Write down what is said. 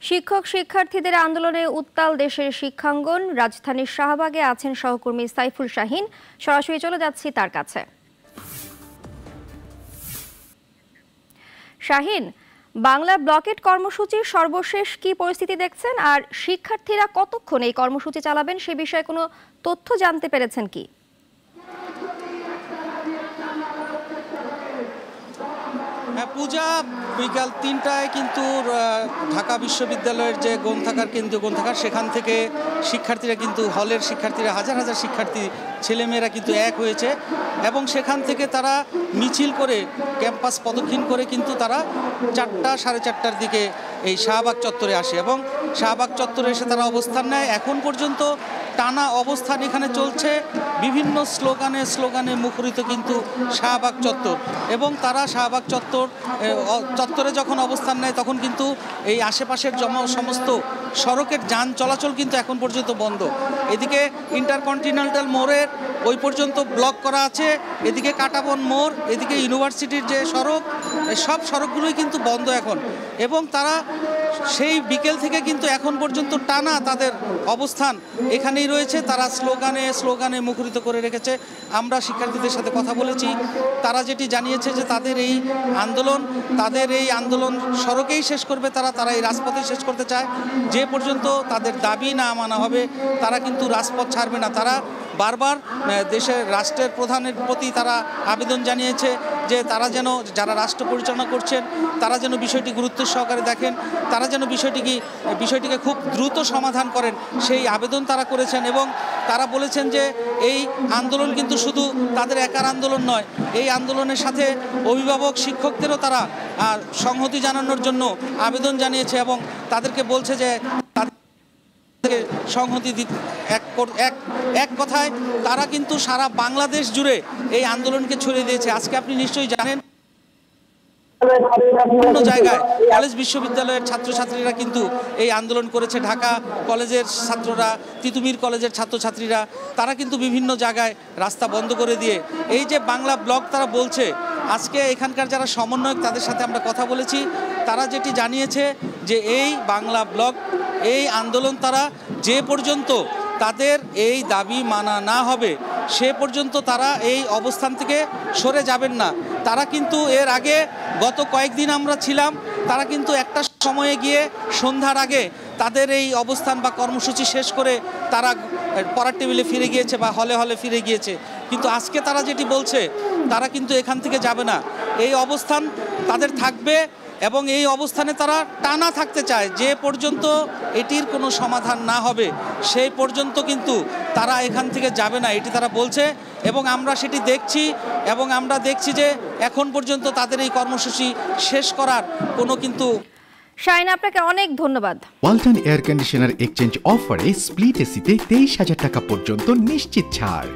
শিক্ষক শিক্ষার্থীদের আন্দোলনে উত্তাল দেশের শিক্ষাঙ্গন। রাজধানীর শাহবাগে আছেন সহকর্মী সাইফুল শাহীন। সরাসরি চলে যাচ্ছি তার কাছে। শাহীন, বাংলা ব্লকেট কর্মসূচির সর্বশেষ কি পরিস্থিতি দেখছেন, আর শিক্ষার্থীরা কতক্ষণ এই কর্মসূচি চালাবেন সে বিষয়ে কোনো তথ্য জানতে পেরেছেন কি? পূজা, বিকাল ৩টায় কিন্তু ঢাকা বিশ্ববিদ্যালয়ের যে গ্রন্থাগার, কেন্দ্রীয় গ্রন্থাগার, সেখান থেকে শিক্ষার্থীরা কিন্তু হলের শিক্ষার্থীরা হাজার হাজার শিক্ষার্থী ছেলেমেয়েরা কিন্তু এক হয়েছে এবং সেখান থেকে তারা মিছিল করে ক্যাম্পাস প্রদক্ষিণ করে কিন্তু তারা ৪টা সাড়ে ৪টার দিকে এই শাহবাগ চত্বরে আসে এবং শাহবাগ চত্বরে এসে তারা অবস্থান নেয়। এখন পর্যন্ত টানা অবস্থান এখানে চলছে, বিভিন্ন স্লোগানে মুখরিত কিন্তু শাহবাগ চত্বর এবং তারা শাহবাগ চত্বরে যখন অবস্থান নেয় তখন কিন্তু এই আশেপাশের সমস্ত সড়কের যান চলাচল কিন্তু এখন পর্যন্ত বন্ধ। এদিকে ইন্টারকন্টিনেন্টাল মোড়ের ওই পর্যন্ত ব্লক করা আছে, এদিকে কাটাবন মোড়, এদিকে ইউনিভার্সিটির যে সড়ক, সব সড়কগুলোই কিন্তু বন্ধ এখন এবং তারা সেই বিকেল থেকে কিন্তু এখন পর্যন্ত টানা তাদের অবস্থান এখানেই রয়েছে। তারা স্লোগানে মুখরিত করে রেখেছে। আমরা শিক্ষার্থীদের সাথে কথা বলেছি, তারা যেটি জানিয়েছে যে তাদের এই আন্দোলন সড়কেই শেষ করবে, তারা এই রাজপথে শেষ করতে চায়। যে পর্যন্ত তাদের দাবি না মানা হবে তারা কিন্তু রাজপথ ছাড়বে না। তারা বারবার দেশের রাষ্ট্রের প্রধানের প্রতি তারা আবেদন জানিয়েছে যে তারা যেন, যারা রাষ্ট্র পরিচালনা করছেন তারা যেন বিষয়টি গুরুত্ব সহকারে দেখেন, তারা যেন বিষয়টিকে খুব দ্রুত সমাধান করেন, সেই আবেদন তারা করেছেন এবং তারা বলেছেন যে এই আন্দোলন কিন্তু শুধু তাদের একার আন্দোলন নয়, এই আন্দোলনের সাথে অভিভাবক শিক্ষকদেরও তারা সংহতি জানানোর জন্য আবেদন জানিয়েছে এবং তাদেরকে বলছে যে সংহতি এক কথায় তারা কিন্তু সারা বাংলাদেশ জুড়ে এই আন্দোলনকে ছড়িয়ে দিয়েছে। আজকে আপনি নিশ্চয়ই জানেন বিভিন্ন জায়গায় কলেজ বিশ্ববিদ্যালয়ের ছাত্রছাত্রীরা কিন্তু এই আন্দোলন করেছে। ঢাকা কলেজের ছাত্ররা, তিতুমির কলেজের ছাত্রছাত্রীরা, তারা কিন্তু বিভিন্ন জায়গায় রাস্তা বন্ধ করে দিয়ে এই যে বাংলা ব্লক তারা বলছে। আজকে এখানকার যারা সমন্বয়ক তাদের সাথে আমরা কথা বলেছি, তারা যেটি জানিয়েছে যে এই বাংলা ব্লক এই আন্দোলন তারা যে পর্যন্ত তাদের এই দাবি মানা না হবে সে পর্যন্ত তারা এই অবস্থান থেকে সরে যাবেন না। তারা কিন্তু এর আগে গত কয়েকদিন আমরা ছিলাম, তারা কিন্তু একটা সময়ে গিয়ে সন্ধ্যার আগে তাদের এই অবস্থান বা কর্মসূচি শেষ করে তারা পড়ার টেবিলে ফিরে গিয়েছে বা হলে ফিরে গিয়েছে। কিন্তু আজকে তারা যেটি বলছে তারা কিন্তু এখান থেকে যাবে না, এই অবস্থান তাদের থাকবে এবং এই অবস্থানে তারা টানা থাকতে চায়। যে পর্যন্ত এটির কোনো সমাধান না হবে সেই পর্যন্ত কিন্তু তারা এখান থেকে যাবে না, এটি তারা বলছে এবং আমরা সেটি দেখছি এবং আমরা দেখছি যে এখন পর্যন্ত তাদের এই কর্মসূচি শেষ করার কোনো কিন্তু। শাহীন, আপনাকে অনেক ধন্যবাদ। ওয়ালটন এয়ার কন্ডিশনার এক্সচেঞ্জ অফারে স্প্লিট এসিতে 23,000 টাকা পর্যন্ত নিশ্চিত ছাড়।